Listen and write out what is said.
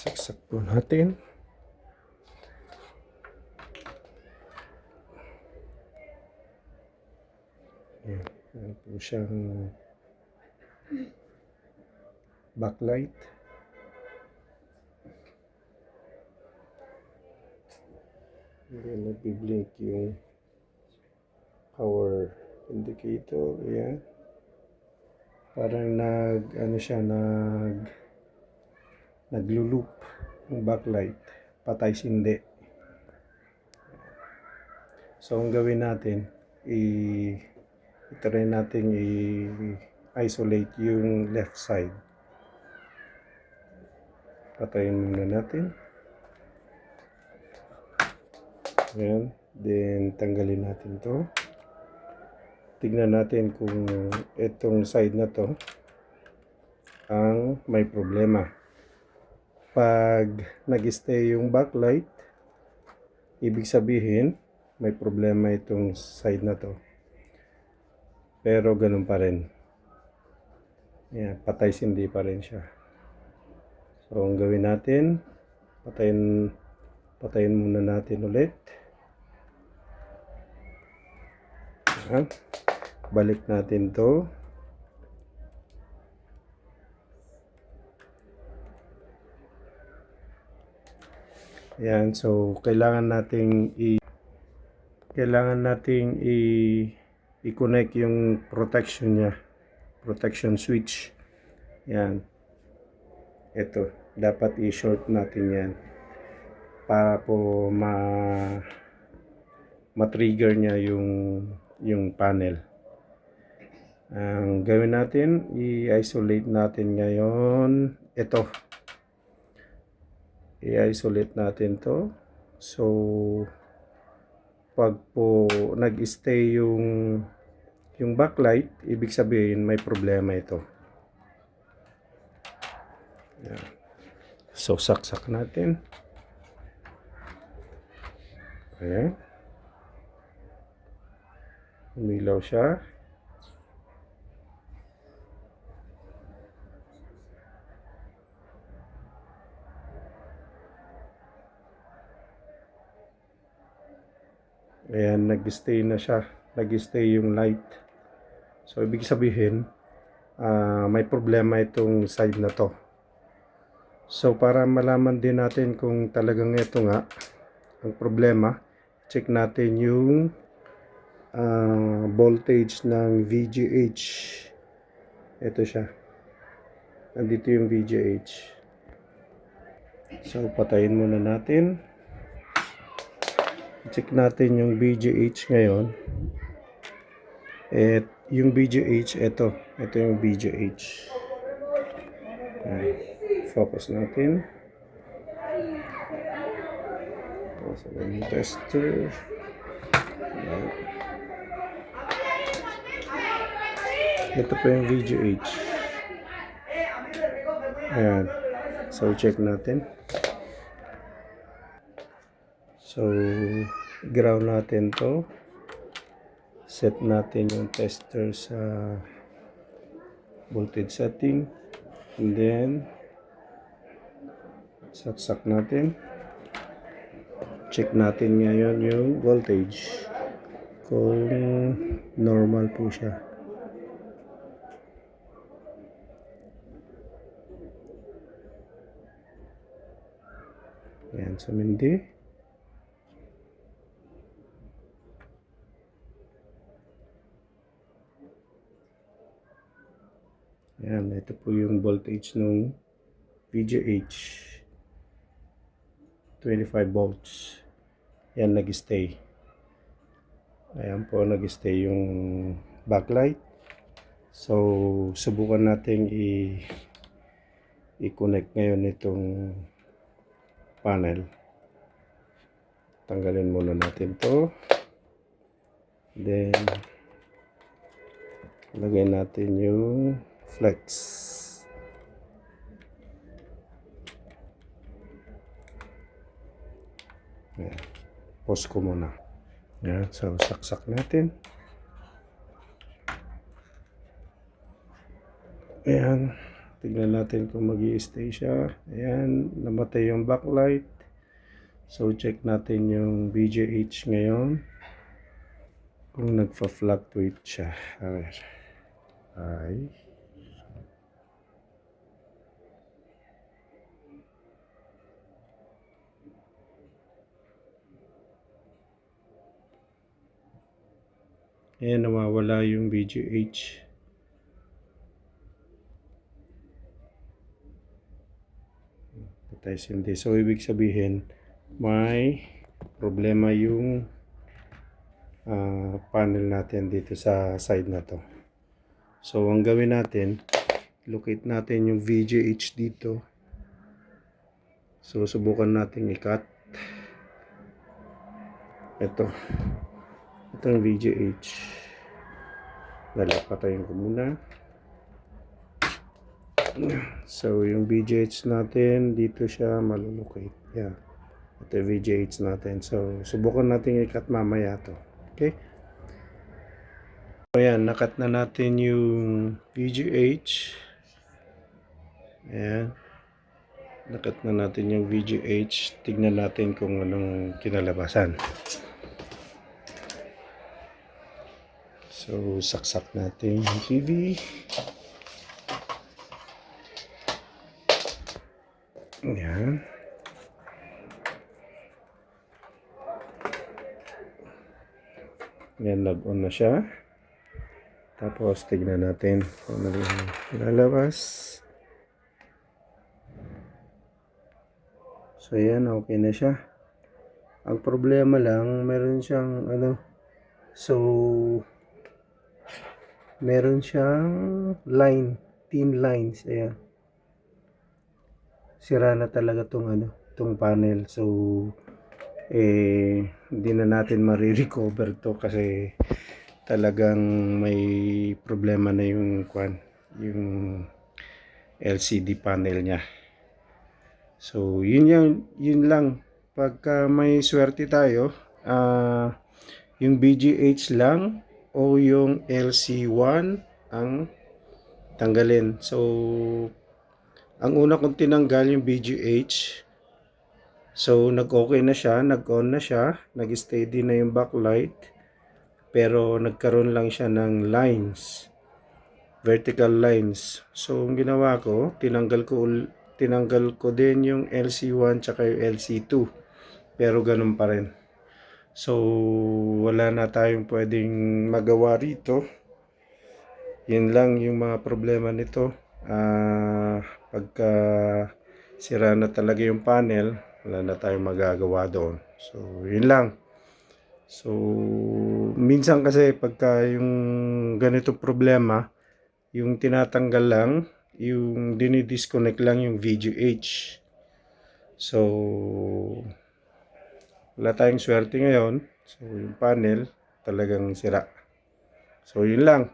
Saksak po natin. Yan po siyang backlight. Hindi nagbiblink yung power indicator. Ayan. Parang naglo-loop yung backlight. Patay sindi. So, ang gawin natin, i-try natin i-isolate yung left side. Patayin muna natin. Ayan. Then, tanggalin natin to. Tignan natin kung itong side na to ang may problema. Pag nag-stay yung backlight, ibig sabihin may problema itong side na to. Pero ganun pa rin. Ayan, patay sindi pa rin siya. So, ang gawin natin, patayin muna natin ulit. Ayan. Balik natin to. Ayan, so kailangan nating i-connect yung protection niya. Protection switch. Ayan. Ito, dapat i-short natin 'yan para po ma-trigger niya yung panel. Ang gawin natin, i-isolate natin ngayon ito. I-isolate natin to. So, pag po nag-stay yung backlight, ibig sabihin may problema ito. Yan. So, saksak natin. Ayan. Umilaw siya. Ayan, nag-stay na siya. Nag-stay yung light. So, ibig sabihin, may problema itong side na to. So, para malaman din natin kung talagang ito nga ang problema, check natin yung voltage ng VGH. Ito siya. Nandito yung VGH. So, patayin muna natin. Check natin yung VGH ngayon. At yung VGH, ito yung VGH. Focus natin. So, yung tester. Ito po yung VGH. Ayan. So, check natin. So, ground natin to. Set natin yung tester sa voltage setting. And then, saksak natin. Check natin ngayon yung voltage. Kung normal po siya. Ayan, sumindi. Ayan, ito po yung voltage ng VGH. 25 volts. Ayan, nag-stay. Ayan po, nag-stay yung backlight. So, subukan natin i-connect ngayon itong panel. Tanggalin muna natin to. Then, lagay natin yung flex. Ayan. Pause ko muna. Ayan. So, saksak natin. Ayan. tignan natin kung mag-i-stay siya. Ayan, namatay yung backlight. So, check natin yung VGH ngayon. Kung nagfa-fluctuate siya. Ay. Ayan, nawawala yung VGH. Patay hindi. So, ibig sabihin, may problema yung panel natin dito sa side na to. So, ang gawin natin, locate natin yung VGH dito. So, subukan natin i-cut. Ito yung VGH. Dala, patayin ko muna. So, yung VGH natin, dito siya malulocate. Yeah. Ito yung VGH natin. So, subukan natin i-cut mamaya to. Okay? So, ayan, nakat na natin yung VGH. Ayan. Nakat na natin yung VGH. Tignan natin kung anong kinalabasan. So, saksak natin yung TV. Ayan. Ayan, nag-on na siya. Tapos, tignan natin kung ano yung lalabas. So, ayan, okay na siya. Ang problema lang, meron siyang, meron siyang line, thin lines. Ayan. Sira na talaga tong panel. So, hindi na natin marirecover to kasi talagang may problema na yung LCD panel niya. So, yun lang. Pagka may swerte tayo, yung BGH lang o yung LC1 ang tanggalin. So, ang una kong tinanggal yung BGH. So, nag-okay na siya, nag-on na siya, nag-steady na yung backlight. Pero nagkaroon lang siya ng lines, vertical lines. So, ang ginawa ko, tinanggal ko din yung LC1 tsaka yung LC2. Pero ganun pa rin. So, wala na tayong pwedeng magawa rito. Yun lang yung mga problema nito. Pagka sira na talaga yung panel, wala na tayong magagawa doon. So, yun lang. So, minsan kasi pagka yung ganitong problema, yung tinatanggal lang, yung dinidisconnect lang yung VGH. So, wala tayong swerte ngayon. So, yung panel talagang sira. So, yun lang.